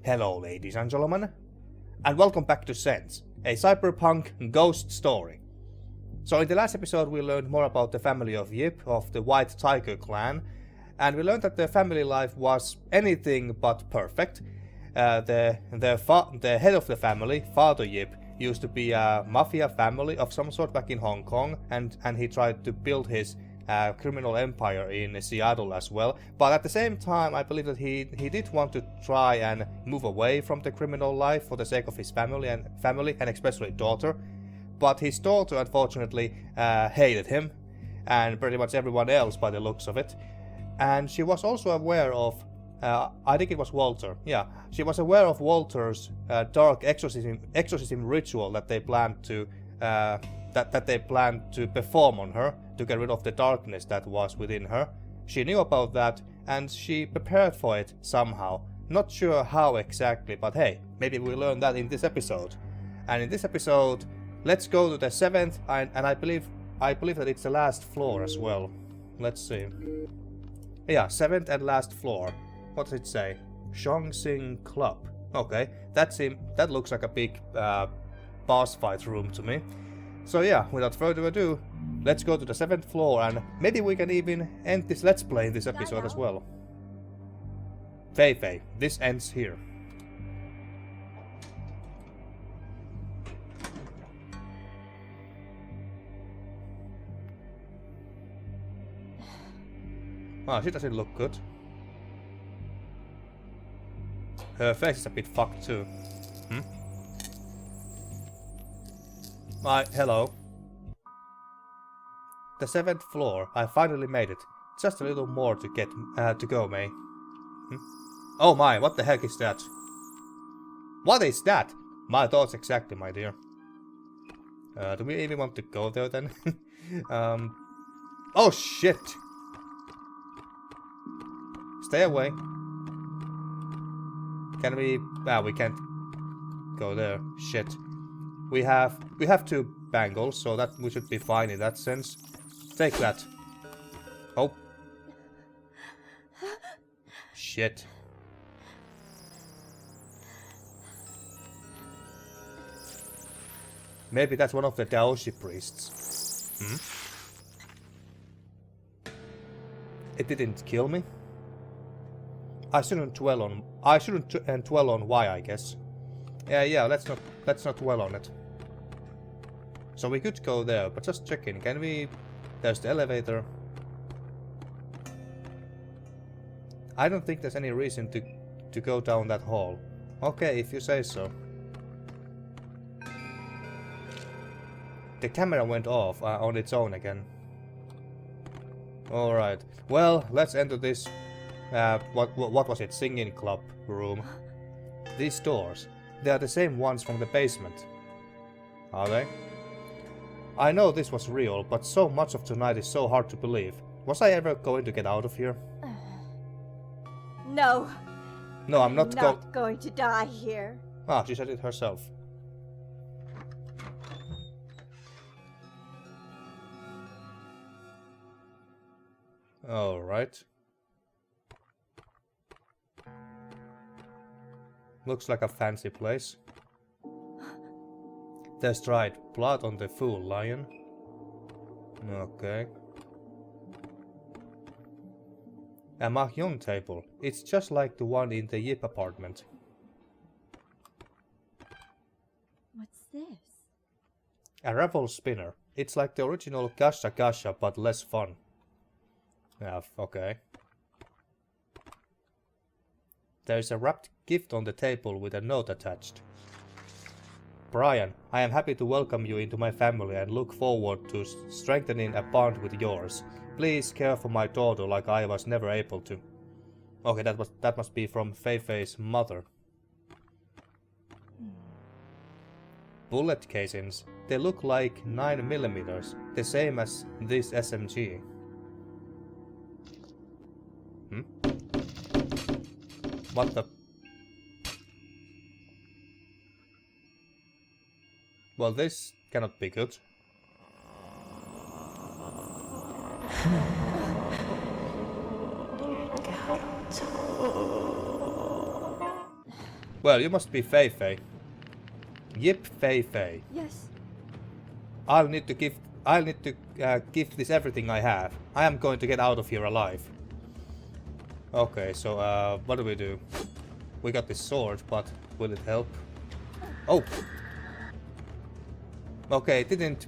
Hello, ladies and gentlemen, and welcome back to Sense, a cyberpunk ghost story. So in the last episode we learned more about the family of Yip of the White Tiger clan, and we learned that their family life was anything but perfect. The head of the family, Father Yip, used to be a mafia family of some sort back in Hong Kong, and he tried to build his criminal empire in Seattle as well. But at the same time, I believe that he did want to try and move away from the criminal life for the sake of his family and especially daughter. But his daughter unfortunately hated him and pretty much everyone else by the looks of it. And she was also aware of I think it was Walter. Yeah, she was aware of Walter's dark exorcism ritual that they planned to perform on her to get rid of the darkness that was within her. She knew about that and she prepared for it somehow. Not sure how exactly, but hey, maybe we'll learn that in this episode. And in this episode, let's go to the 7th, and I believe that it's the last floor as well. Let's see. Yeah, 7th and last floor. What does it say? Shongsing Club. Okay, that looks like a big boss fight room to me. So yeah, without further ado, let's go to the 7th floor, and maybe we can even end this Let's Play in this episode as well. Fei Fei, this ends here. Oh, she doesn't look good. Her face is a bit fucked too. Hello. The 7th floor. I finally made it. Just a little more to get to go, May. Oh my, what the heck is that? What is that? My thoughts exactly, my dear. Do we even want to go there then? Oh shit! Stay away. Can we? We can't go there. Shit. We have 2 bangles, so that we should be fine in that sense. Take that. Oh. Shit. Maybe that's one of the Daoshi priests. It didn't kill me. I shouldn't dwell on why, I guess. Yeah, let's not dwell on it. So we could go there, but just checking. Can we? There's the elevator. I don't think there's any reason to go down that hall. Okay, if you say so. The camera went off on its own again. Alright. Well, let's enter this what was it? Singing club room. These doors. They are the same ones from the basement. Are they? I know this was real, but so much of tonight is so hard to believe. Was I ever going to get out of here? No. No, I'm not going to die here. Ah, she said it herself. Alright. Looks like a fancy place. There's dried blood on the fool lion. Okay. A mahjong table. It's just like the one in the Yip apartment. What's this? A raffle spinner. It's like the original Gasha Gasha, but less fun. Yeah, okay. There's a wrapped gift on the table with a note attached. Brian, I am happy to welcome you into my family and look forward to strengthening a bond with yours. Please care for my daughter like I was never able to. Okay, that must be from Fei Fei's mother. Bullet casings. They look like 9mm, the same as this SMG. What the? Well, this cannot be good. Well, you must be Fei Fei. Yip Fei Fei. Yes. I'll need to give this everything I have. I am going to get out of here alive. Okay, so what do we do? We got this sword, but will it help? Oh! Okay, it didn't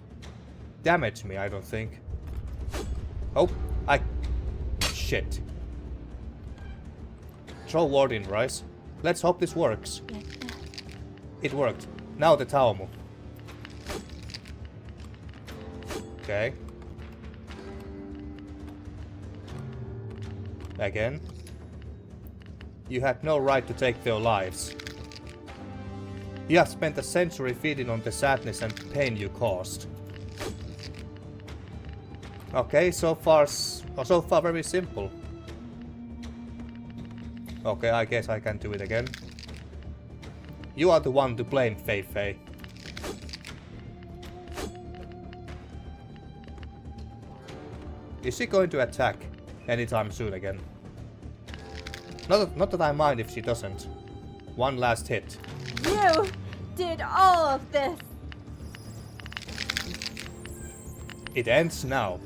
damage me, I don't think. Oh, shit. Throw ward in, Rice. Let's hope this works. It worked. Now the Taumu. Okay. Again. You had no right to take their lives. You have spent a century feeding on the sadness and pain you caused. Okay, so far very simple. Okay, I guess I can do it again. You are the one to blame, Fei Fei. Is she going to attack anytime soon again? Not that I mind if she doesn't. One last hit. You did all of this. It ends now.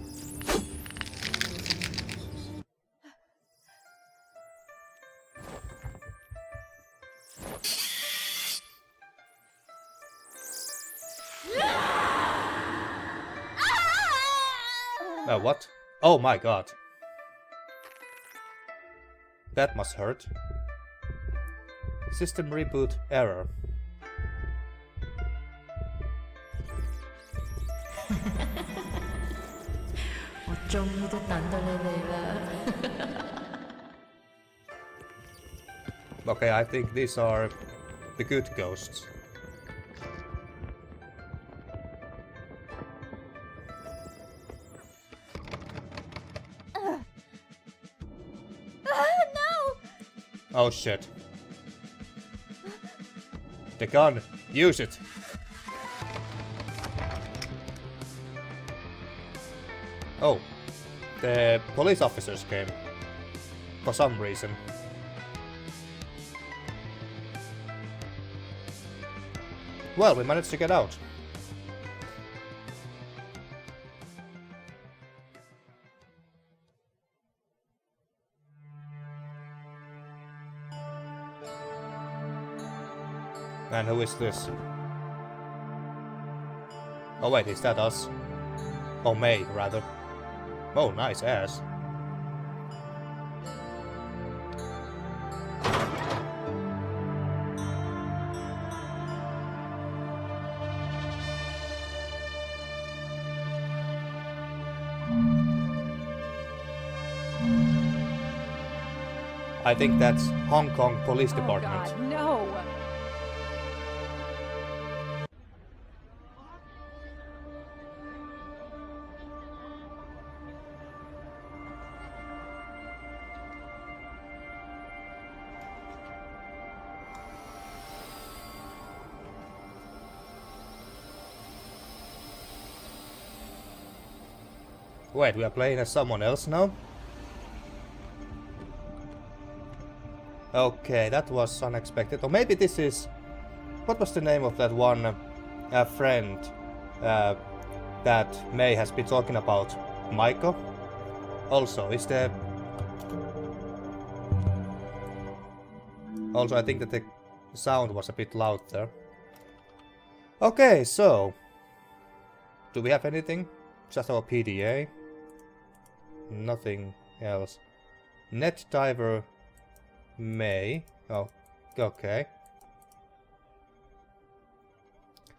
What? Oh my god. That must hurt. System reboot error. Okay, I think these are the good ghosts. No! Oh shit. The gun. Use it. Oh. The police officers came. For some reason. Well, we managed to get out. And who is this? Oh wait, is that us? Oh, May, rather. Oh, nice ass. I think that's Hong Kong Police Department. God, no! Wait, we are playing as someone else now? Okay, that was unexpected. Or maybe this is... What was the name of that one friend that May has been talking about? Maiko? Also, is there... Also, I think that the sound was a bit loud there. Okay, so... Do we have anything? Just our PDA? Nothing else. Net diver May. Oh, okay.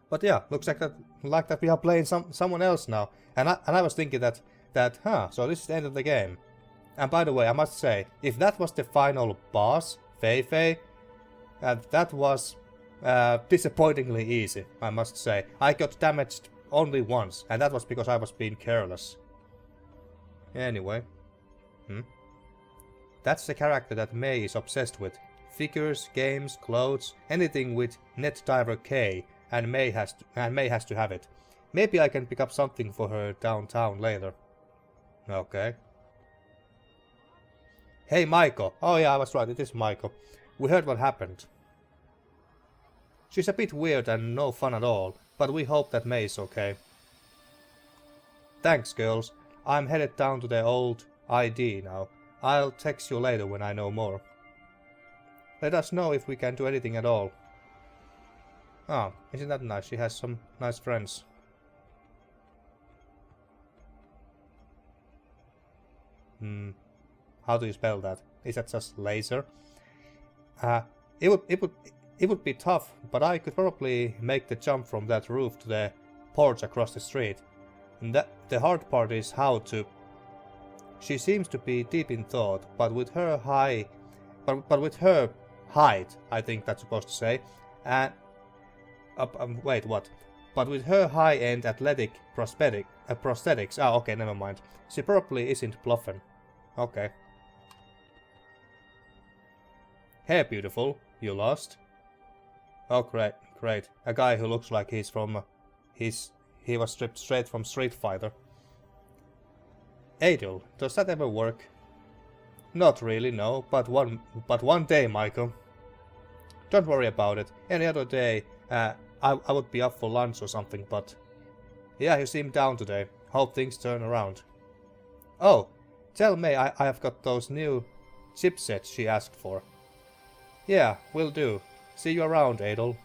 But yeah, looks like that we are playing someone else now. And I was thinking that so this is the end of the game. And by the way, I must say, if that was the final boss, Fei Fei, that was disappointingly easy, I must say. I got damaged only once, and that was because I was being careless. Anyway. That's the character that May is obsessed with. Figures, games, clothes, anything with Net Diver K, and May has to have it. Maybe I can pick up something for her downtown later. Okay. Hey Maiko. Oh yeah, I was right, it is Maiko. We heard what happened. She's a bit weird and no fun at all, but we hope that May is okay. Thanks, girls. I'm headed down to the old ID now. I'll text you later when I know more. Let us know if we can do anything at all. Ah, isn't that nice? She has some nice friends. How do you spell that? Is that just laser? It would be tough, but I could probably make the jump from that roof to the porch across the street. And the hard part is how to. She seems to be deep in thought, but with her height, I think that's supposed to say, and wait, what? But with her high-end athletic prosthetics. Ah, okay, never mind. She probably isn't bluffing. Okay. Hey, beautiful. You lost? Oh, great, great. A guy who looks like he's from... He was stripped straight from Street Fighter. Adel, does that ever work? Not really, no. But one day, Michael. Don't worry about it. Any other day, I would be up for lunch or something, but... Yeah, you seem down today. Hope things turn around. Oh, tell May I have got those new chipsets she asked for. Yeah, will do. See you around, Adel.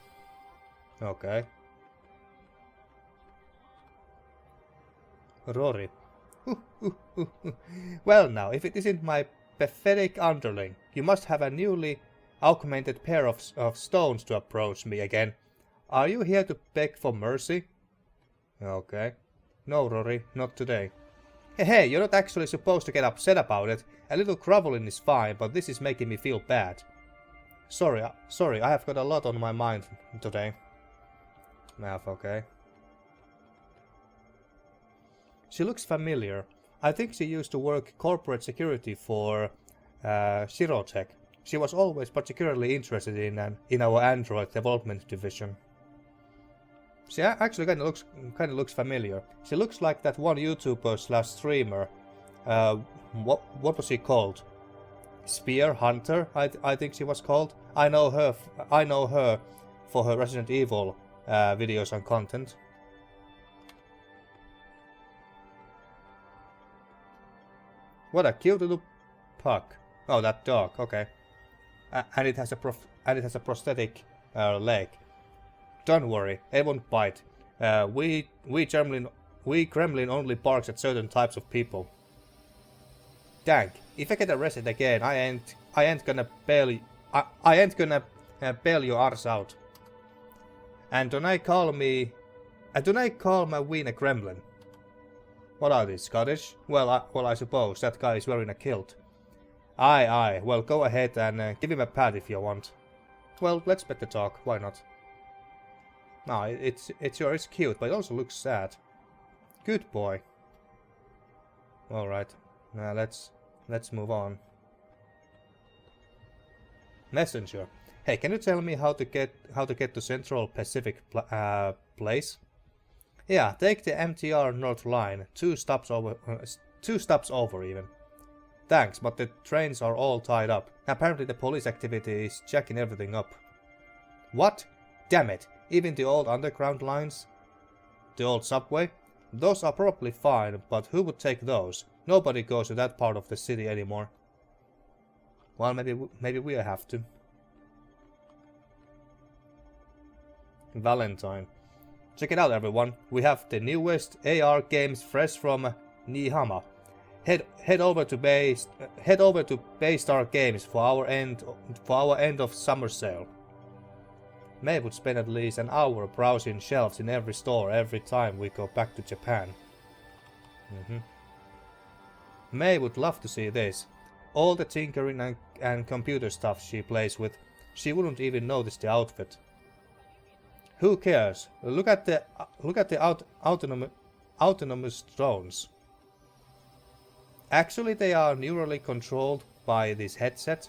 Okay. Rory. Well now, if it isn't my pathetic underling, you must have a newly augmented pair of stones to approach me again. Are you here to beg for mercy? Okay. No, Rory, not today. Hey, you're not actually supposed to get upset about it. A little groveling is fine, but this is making me feel bad. Sorry, I have got a lot on my mind today. Math, okay. She looks familiar. I think she used to work corporate security for Shirotech. She was always particularly interested in our Android development division. She actually kind of looks familiar. She looks like that one YouTuber / streamer. What was he called? Spear Hunter, I think she was called. I know her for her Resident Evil videos and content. What a cute little puck. Oh, that dog. Okay. And it has a prosthetic leg. Don't worry, it won't bite. We Kremlin only barks at certain types of people. Dang, if I get arrested again, I ain't gonna bail your arse out. And don't I call my ween a Kremlin? What are these, Scottish? Well, I suppose that guy is wearing a kilt. Aye, well, go ahead and give him a pat if you want. Well, let's bet the talk, why not? No, it's cute, but it also looks sad. Good boy. Alright, now let's move on. Messenger. Hey, can you tell me how to get to Central Pacific Place? Yeah, take the MTR North Line, 2 stops over even. Thanks, but the trains are all tied up. Apparently the police activity is jacking everything up. What? Damn it, even the old underground lines? The old subway? Those are probably fine, but who would take those? Nobody goes to that part of the city anymore. Well, maybe we have to. Valentine. Check it out, everyone. We have the newest AR games fresh from Nihama. Head over to Baystar Games for our end of summer sale. May would spend at least an hour browsing shelves in every store every time we go back to Japan. May would love to see this. All the tinkering and computer stuff she plays with, she wouldn't even notice the outfit. Who cares? Look at the autonomous drones. Actually, they are neurally controlled by this headset.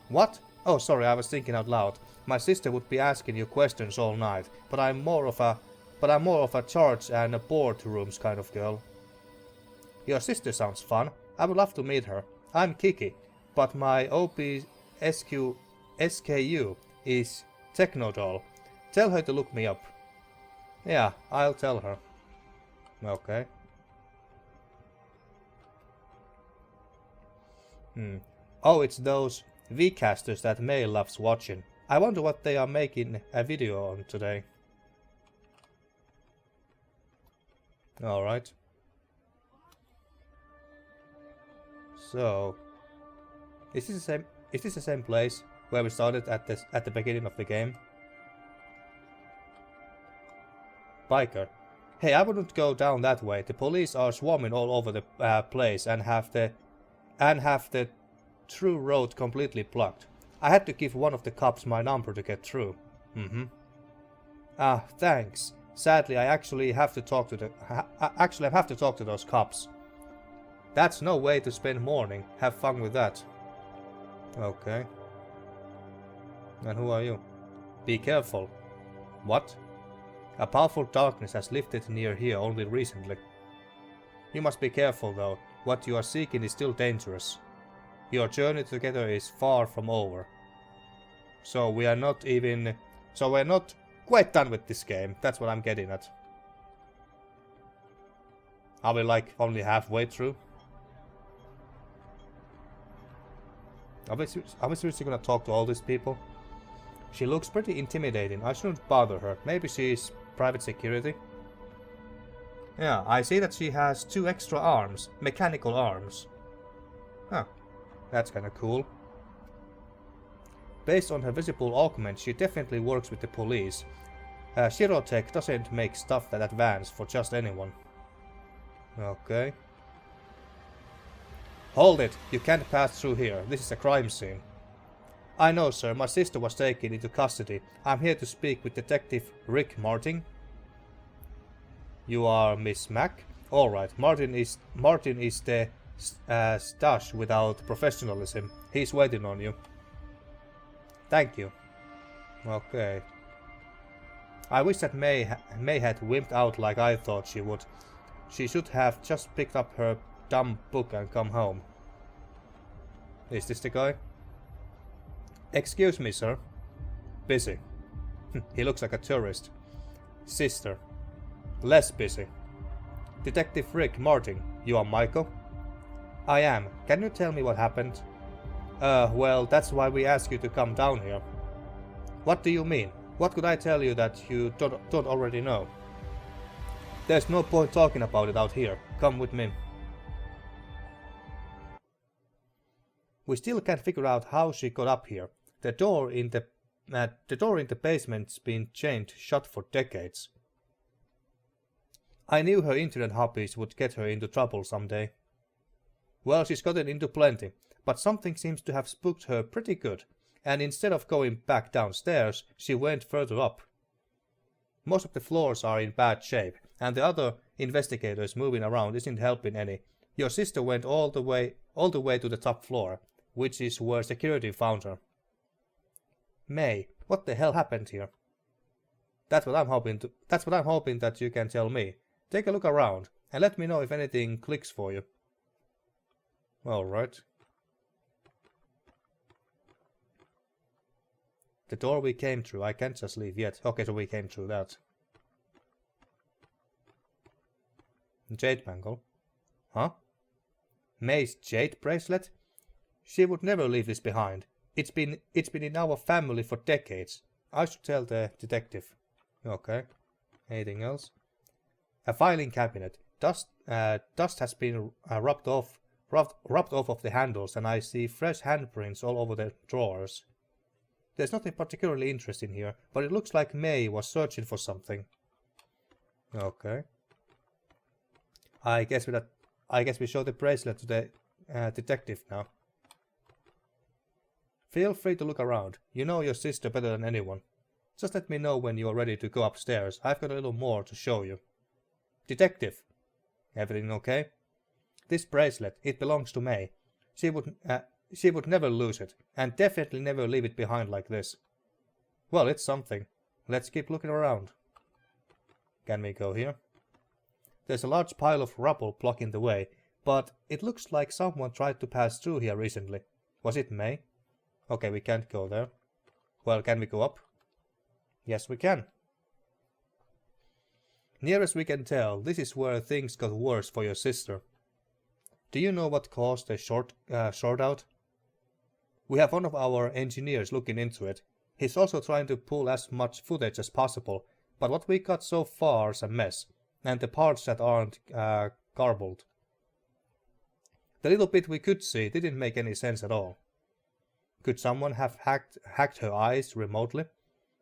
What? Oh, sorry, I was thinking out loud. My sister would be asking you questions all night, but I'm more of a charge and a boardrooms kind of girl. Your sister sounds fun. I would love to meet her. I'm Kiki, but my SKU is Technodoll. Tell her to look me up. Yeah, I'll tell her. Okay. Oh, it's those Vcasters that May loves watching. I wonder what they are making a video on today. Alright. So, is this the same place where we started at the beginning of the game? Biker. Hey, I wouldn't go down that way. The police are swarming all over the place and have the through road completely blocked. I had to give one of the cops my number to get through. Ah, thanks. Sadly, I actually have to talk to those cops. That's no way to spend morning. Have fun with that. Okay. And who are you? Be careful. What? A powerful darkness has lifted near here only recently. You must be careful though. What you are seeking is still dangerous. Your journey together is far from over. So we're not quite done with this game. That's what I'm getting at. Are we like only halfway through? Are we seriously gonna talk to all these people? She looks pretty intimidating. I shouldn't bother her. Maybe she's private security? Yeah, I see that she has 2 extra arms. Mechanical arms. Huh. That's kinda cool. Based on her visible augment, she definitely works with the police. Shirotech doesn't make stuff that advanced for just anyone. Okay. Hold it! You can't pass through here. This is a crime scene. I know, sir. My sister was taken into custody. I'm here to speak with Detective Rick Martin. You are Miss Mack? Alright, Martin is the stash without professionalism. He's waiting on you. Thank you. Okay. I wish that May had wimped out like I thought she would. She should have just picked up her dumb book and come home. Is this the guy? Excuse me, sir. Busy. He looks like a tourist. Sister. Less busy. Detective Rick Martin, you are Michael? I am. Can you tell me what happened? Well, that's why we asked you to come down here. What do you mean? What could I tell you that you don't already know? There's no point talking about it out here. Come with me. We still can't figure out how she got up here. The door in the basement's been chained shut for decades. I knew her internet hobbies would get her into trouble someday. Well, she's gotten into plenty, but something seems to have spooked her pretty good, and instead of going back downstairs, she went further up. Most of the floors are in bad shape, and the other investigators moving around isn't helping any. Your sister went all the way to the top floor, which is where security found her. May, what the hell happened here? That's what I'm hoping that you can tell me. Take a look around, and let me know if anything clicks for you. Alright. The door we came through, I can't just leave yet. Okay, so we came through that. Jade bangle. Huh? May's jade bracelet? She would never leave this behind. It's been in our family for decades. I should tell the detective. Okay. Anything else? A filing cabinet. Dust has been rubbed off of the handles, and I see fresh handprints all over the drawers. There's nothing particularly interesting here, but it looks like May was searching for something. Okay. I guess we show the bracelet to the detective now. Feel free to look around. You know your sister better than anyone. Just let me know when you are ready to go upstairs. I've got a little more to show you. Detective. Everything okay? This bracelet, it belongs to May. She would never lose it, and definitely never leave it behind like this. Well, it's something. Let's keep looking around. Can we go here? There's a large pile of rubble blocking the way, but it looks like someone tried to pass through here recently. Was it May? Okay, we can't go there. Well, can we go up? Yes, we can. Near as we can tell, this is where things got worse for your sister. Do you know what caused the short-out? We have one of our engineers looking into it. He's also trying to pull as much footage as possible, but what we got so far is a mess, and the parts that aren't garbled. The little bit we could see didn't make any sense at all. Could someone have hacked her eyes remotely?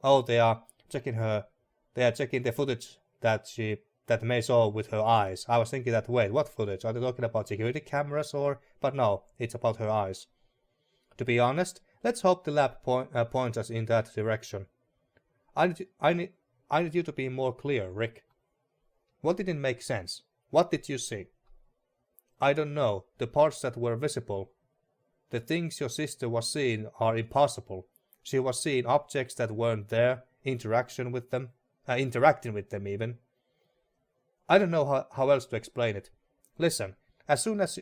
Oh, they are checking the footage that May saw with her eyes. I was thinking that, wait, what footage? Are they talking about security cameras or? But no, it's about her eyes. To be honest, let's hope the lab points us in that direction. I need you to be more clear, Rick. What didn't make sense? What did you see? I don't know. The parts that were visible. The things your sister was seeing are impossible. She was seeing objects that weren't there, interacting with them even. I don't know how else to explain it. Listen, as soon as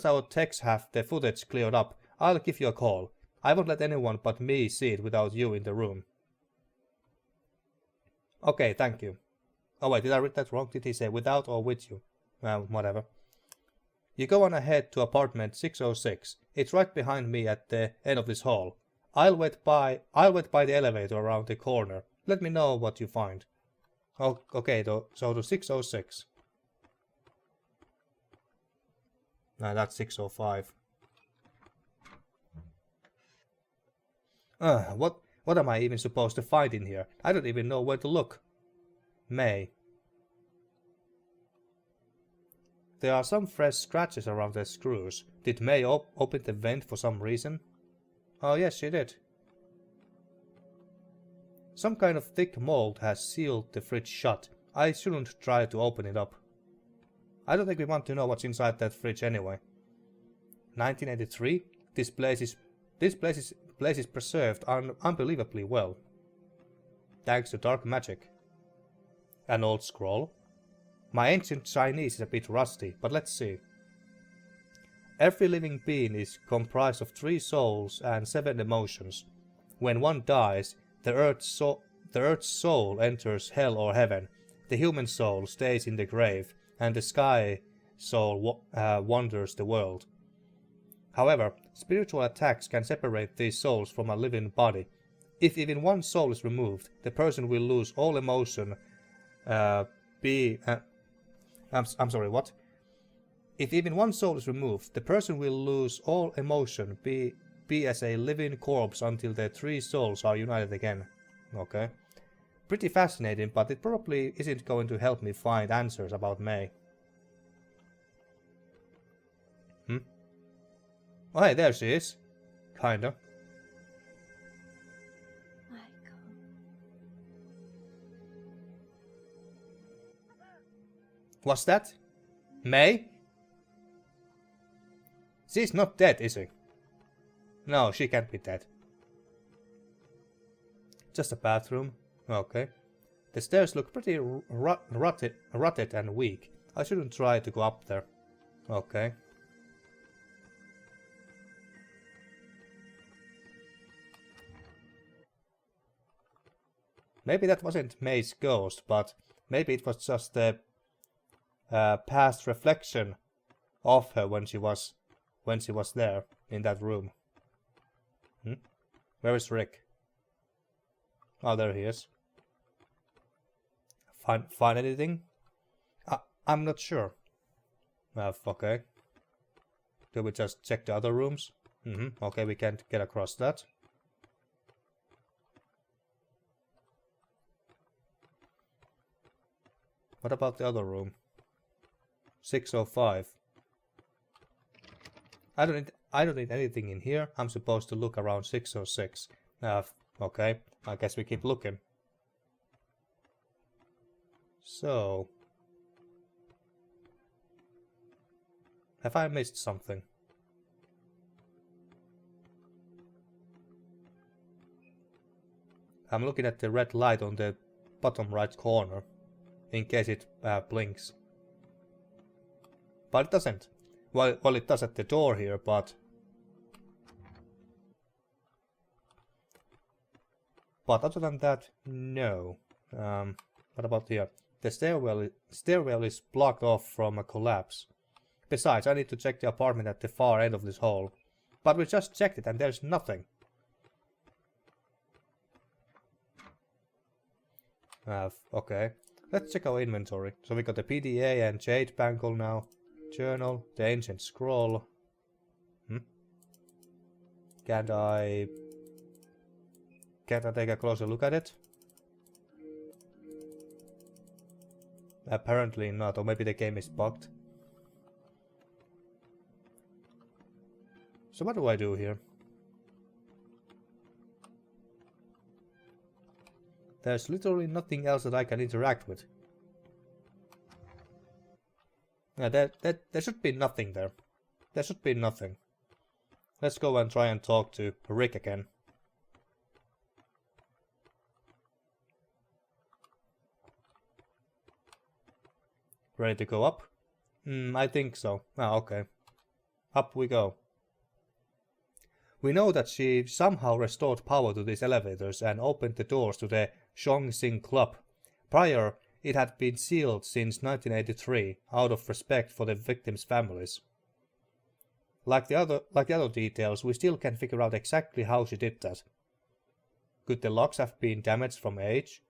our techs have the footage cleared up, I'll give you a call. I won't let anyone but me see it without you in the room. Okay, thank you. Oh wait, did I read that wrong? Did he say without or with you? Well, whatever. You go on ahead to apartment 606. It's right behind me at the end of this hall. I'll wait by the elevator around the corner. Let me know what you find. Oh, okay, so to 606. No, that's 605. What am I even supposed to find in here? I don't even know where to look. May. There are some fresh scratches around the screws. Did May open the vent for some reason? Oh yes, she did. Some kind of thick mold has sealed the fridge shut. I shouldn't try to open it up. I don't think we want to know what's inside that fridge anyway. 1983? This place is preserved unbelievably well. Thanks to dark magic. An old scroll? My ancient Chinese is a bit rusty, but let's see. Every living being is comprised of 3 souls and 7 emotions. When one dies, the Earth's soul enters hell or heaven, the human soul stays in the grave, and the sky soul wanders the world. However, spiritual attacks can separate these souls from a living body. If even one soul is removed, the person will lose all emotion. I'm sorry, what? If even one soul is removed, the person will lose all emotion, be as a living corpse until the 3 souls are united again. Okay. Pretty fascinating, but it probably isn't going to help me find answers about May. Oh hey, there she is. Kinda. Michael. What's that? May? She's not dead, is she? No, she can't be dead. Just a bathroom. Okay. The stairs look pretty rotted and weak. I shouldn't try to go up there. Okay. Maybe that wasn't May's ghost, but maybe it was just the past reflection of her when she was there in that room. Where is Rick? Oh, there he is. Find anything? I'm not sure. Okay. Do we just check the other rooms? Okay, we can't get across that. What about the other room? 605. I don't need anything in here. I'm supposed to look around 606. Okay. I guess we keep looking. So, have I missed something? I'm looking at the red light on the bottom right corner, in case it blinks. But it doesn't. Well, it does at the door here, but But other than that, no. What about here? The stairwell is blocked off from a collapse. Besides, I need to check the apartment at the far end of this hall. But we just checked it and there's nothing. Okay. Let's check our inventory. So we got the PDA and Jade Bangle now. Journal, the ancient scroll. Can't I take a closer look at it? Apparently not, or maybe the game is bugged. So what do I do here? There's literally nothing else that I can interact with. Yeah, there should be nothing there. There should be nothing. Let's go and try and talk to Rick again. Ready to go up? I think so. Ah, okay. Up we go. We know that she somehow restored power to these elevators and opened the doors to the Zhongxing Club. Prior, it had been sealed since 1983 out of respect for the victims' families. Like the other details, we still can't figure out exactly how she did that. Could the locks have been damaged from age?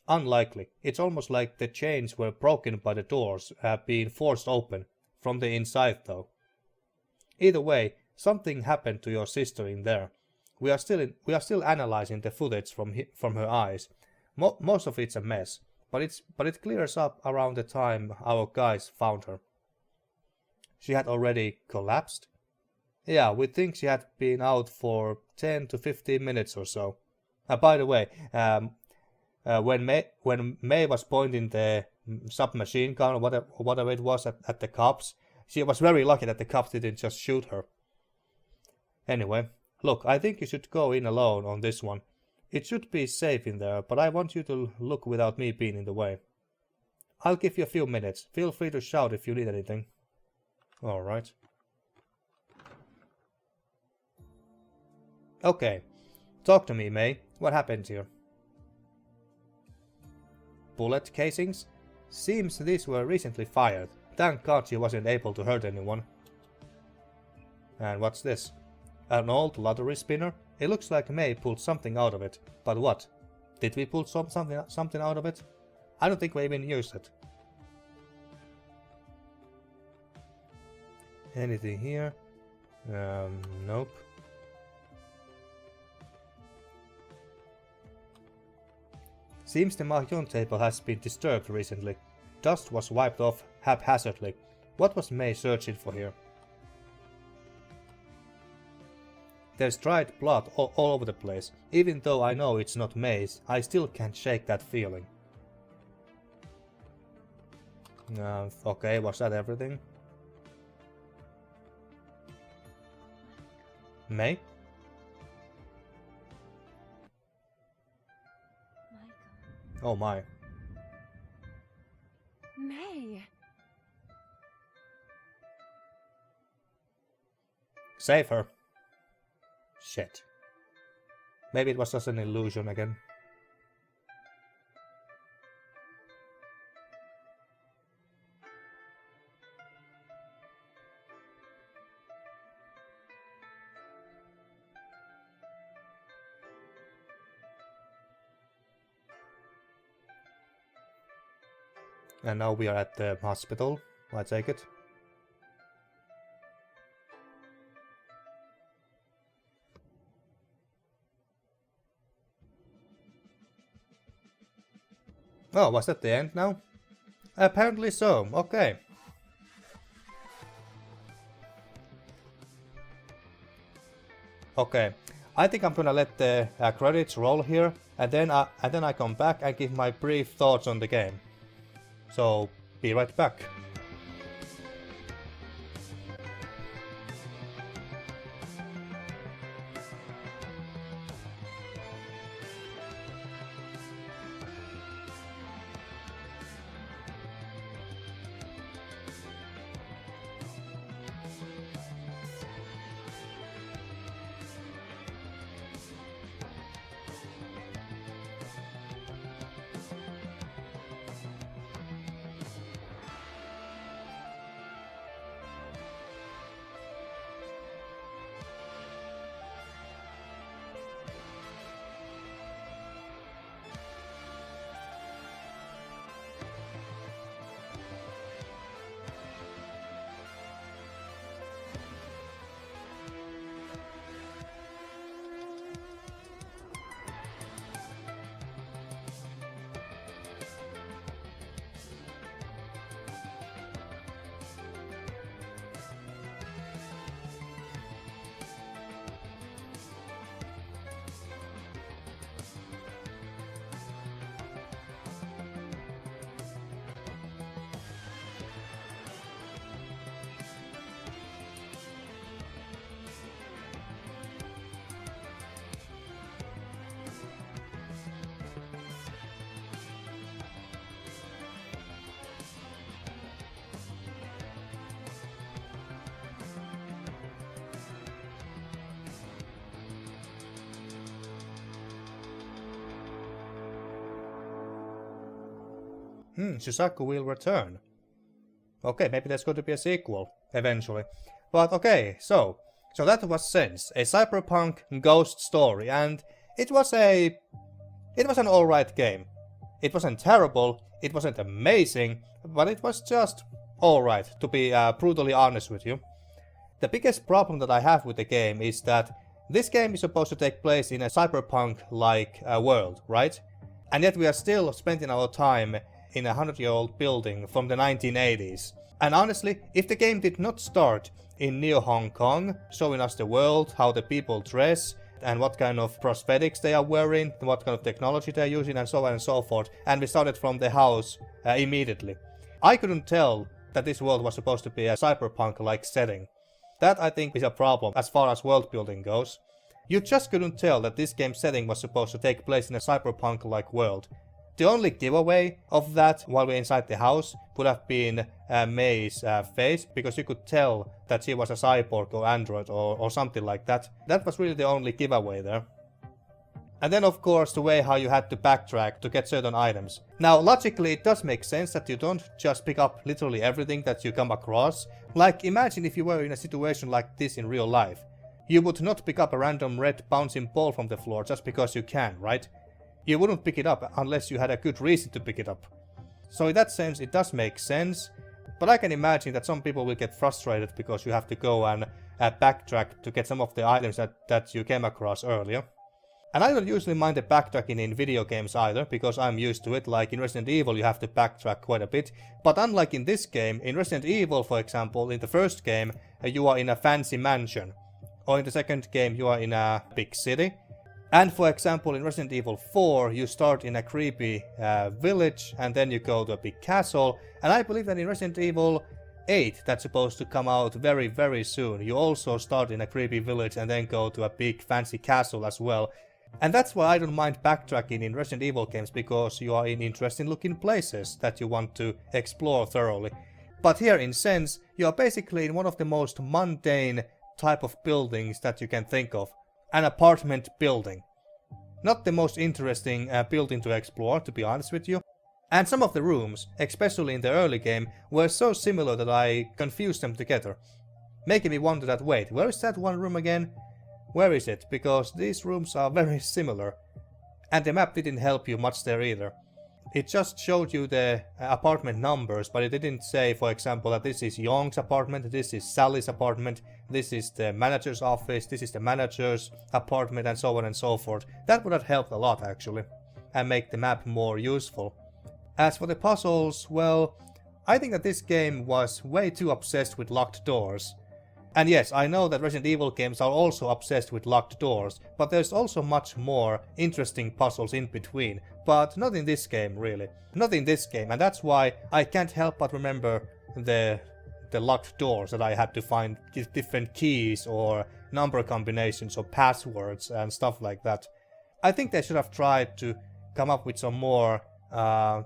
Unlikely. It's almost like the chains were broken by the doors being forced open from the inside though. Either way, something happened to your sister in there. We are still analyzing the footage from her eyes. Most of it's a mess, but it clears up around the time our guys found her. She had already collapsed? Yeah, we think she had been out for 10 to 15 minutes or so. By the way, when May was pointing the submachine gun or whatever it was at the cops, she was very lucky that the cops didn't just shoot her. Anyway, look, I think you should go in alone on this one. It should be safe in there, but I want you to look without me being in the way. I'll give you a few minutes. Feel free to shout if you need anything. Alright. Okay. Talk to me, May. What happened here? Bullet casings? Seems these were recently fired. Thank God she wasn't able to hurt anyone. And what's this? An old lottery spinner? It looks like May pulled something out of it. But what? Did we pull something out of it? I don't think we even used it. Anything here? Nope. Seems the Mahjong table has been disturbed recently. Dust was wiped off haphazardly. What was May searching for here? There's dried blood all over the place. Even though I know it's not May's, I still can't shake that feeling. Okay, was that everything? May? Michael. Oh my. May. Save her. Shit. Maybe it was just an illusion again. And now we are at the hospital, I take it. Oh, was that the end now? Apparently so, okay. Okay, I think I'm gonna let the credits roll here, and then I come back and give my brief thoughts on the game. So, be right back. Shusaku will return. Okay, maybe there's going to be a sequel eventually. But okay, so that was Sense, a cyberpunk ghost story, and it was an alright game. It wasn't terrible, it wasn't amazing, but it was just alright, to be brutally honest with you. The biggest problem that I have with the game is that this game is supposed to take place in a cyberpunk-like world, right? And yet we are still spending our time in a 100-year-old building from the 1980s. And honestly, if the game did not start in Neo Hong Kong, showing us the world, how the people dress, and what kind of prosthetics they are wearing, what kind of technology they are using, and so on and so forth, and we started from the house immediately, I couldn't tell that this world was supposed to be a cyberpunk-like setting. That, I think, is a problem as far as world building goes. You just couldn't tell that this game's setting was supposed to take place in a cyberpunk-like world. The only giveaway of that while we're inside the house would have been May's face, because you could tell that she was a cyborg or android or something like that. That was really the only giveaway there. And then of course the way how you had to backtrack to get certain items. Now logically it does make sense that you don't just pick up literally everything that you come across. Like imagine if you were in a situation like this in real life. You would not pick up a random red bouncing ball from the floor just because you can, right? You wouldn't pick it up unless you had a good reason to pick it up. So in that sense it does make sense, but I can imagine that some people will get frustrated because you have to go and backtrack to get some of the items that you came across earlier. And I don't usually mind the backtracking in video games either, because I'm used to it. Like in Resident Evil you have to backtrack quite a bit, but unlike in this game, in Resident Evil for example, in the first game you are in a fancy mansion, or in the second game you are in a big city. And for example in Resident Evil 4 you start in a creepy village and then you go to a big castle, and I believe that in Resident Evil 8 that's supposed to come out very very soon, you also start in a creepy village and then go to a big fancy castle as well. And that's why I don't mind backtracking in Resident Evil games, because you are in interesting looking places that you want to explore thoroughly. But here in Sense, you are basically in one of the most mundane type of buildings that you can think of. An apartment building. Not the most interesting building to explore, to be honest with you. And some of the rooms, especially in the early game, were so similar that I confused them together. Making me wonder that, wait, where is that one room again? Where is it? Because these rooms are very similar. And the map didn't help you much there either. It just showed you the apartment numbers, but it didn't say, for example, that this is Young's apartment, this is Sally's apartment, this is the manager's office, this is the manager's apartment, and so on and so forth. That would have helped a lot actually, and make the map more useful. As for the puzzles, well, I think that this game was way too obsessed with locked doors. And yes, I know that Resident Evil games are also obsessed with locked doors, but there's also much more interesting puzzles in between. But not in this game, really. Not in this game, and that's why I can't help but remember the locked doors that I had to find different keys or number combinations or passwords and stuff like that. I think they should have tried to come up with some more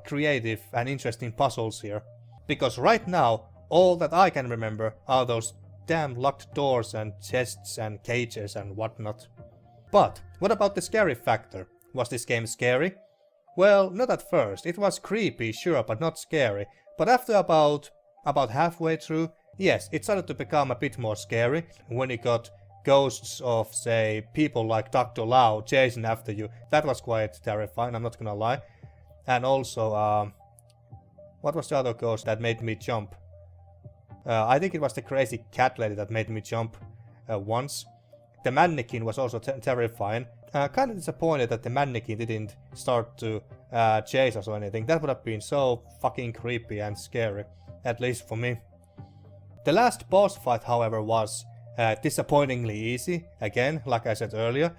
creative and interesting puzzles here. Because right now, all that I can remember are those damn locked doors and chests and cages and whatnot. But what about the scary factor? Was this game scary? Well, not at first. It was creepy, sure, but not scary. But after about halfway through, yes, it started to become a bit more scary when you got ghosts of, say, people like Dr. Lau chasing after you. That was quite terrifying, I'm not gonna lie. And also, what was the other ghost that made me jump? I think it was the crazy cat lady that made me jump once. The mannequin was also terrifying. Kind of disappointed that the mannequin didn't start to chase us or anything. That would have been so fucking creepy and scary, at least for me. The last boss fight, however, was disappointingly easy. Again, like I said earlier.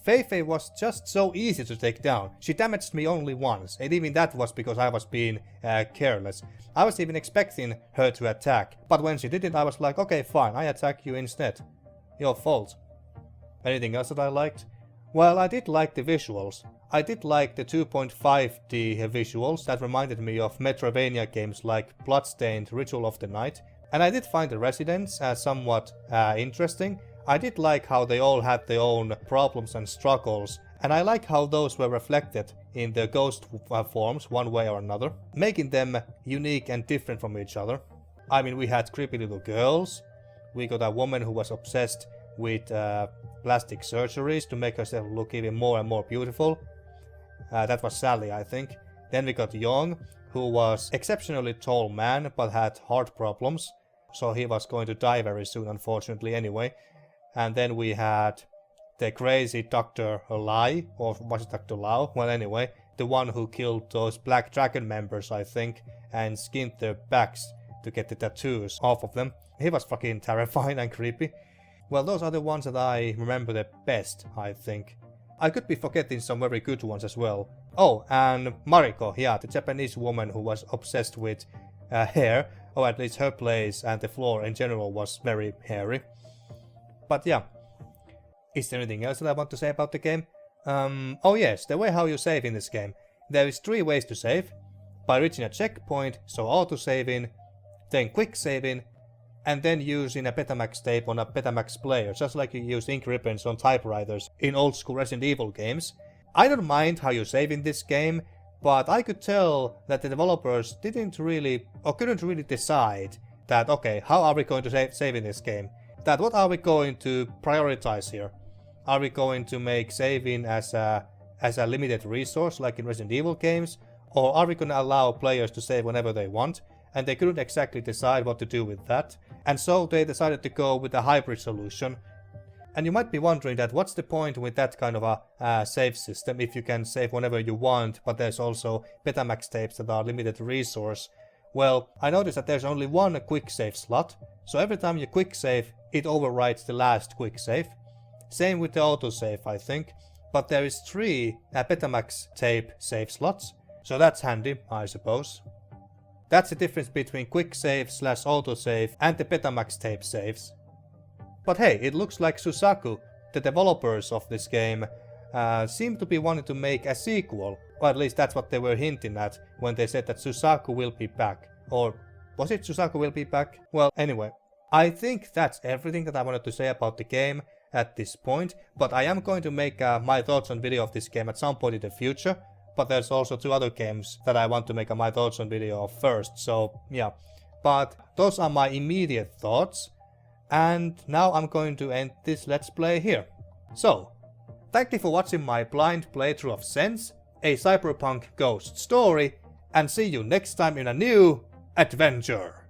Fei Fei was just so easy to take down. She damaged me only once, and even that was because I was being careless. I was even expecting her to attack, but when she didn't I was like, okay fine, I attack you instead. Your fault. Anything else that I liked? Well, I did like the visuals. I did like the 2.5D visuals that reminded me of Metroidvania games like Bloodstained Ritual of the Night, and I did find the residents somewhat interesting. I did like how they all had their own problems and struggles, And I like how those were reflected in the ghost forms one way or another, making them unique and different from each other. I mean, we had creepy little girls, we got a woman who was obsessed with plastic surgeries to make herself look even more and more beautiful. That was Sally, I think. Then we got Young, who was exceptionally tall man but had heart problems, so he was going to die very soon, unfortunately, anyway. And then we had the crazy Dr. Lai, or was it Dr. Lau? Well, anyway, the one who killed those Black Dragon members, I think, and skinned their backs to get the tattoos off of them. He was fucking terrifying and creepy. Well, those are the ones that I remember the best, I think. I could be forgetting some very good ones as well. Oh, and Mariko, yeah, the Japanese woman who was obsessed with hair, or at least her place and the floor in general was very hairy. But yeah. Is there anything else that I want to say about the game? Oh yes, the way how you save in this game. There is 3 ways to save. By reaching a checkpoint, so auto-saving, then quick saving, and then using a Betamax tape on a Betamax player, just like you use ink ribbons on typewriters in old school Resident Evil games. I don't mind how you save in this game, but I could tell that the developers didn't really, or couldn't really decide that, okay, how are we going to save in this game? That what are we going to prioritize here? Are we going to make saving as a limited resource like in Resident Evil games? Or are we going to allow players to save whenever they want? And they couldn't exactly decide what to do with that. And so they decided to go with a hybrid solution. And you might be wondering that what's the point with that kind of a save system if you can save whenever you want, but there's also Betamax tapes that are limited resource. Well, I noticed that there's only one quick save slot, so every time you quick save, it overwrites the last quick save. Same with the autosave, I think, but there is 3 Betamax tape save slots, so that's handy, I suppose. That's the difference between quick save / autosave and the Betamax tape saves. But hey, it looks like Susaku, the developers of this game, seem to be wanting to make a sequel, or at least that's what they were hinting at when they said that Susaku will be back. Or was it Susaku will be back? Well, anyway, I think that's everything that I wanted to say about the game at this point, but I am going to make my thoughts on video of this game at some point in the future, but there's also 2 other games that I want to make a my thoughts on video of first, so yeah. But those are my immediate thoughts, and now I'm going to end this Let's Play here. So, thank you for watching my blind playthrough of Sense, a Cyberpunk ghost story, and see you next time in a new adventure.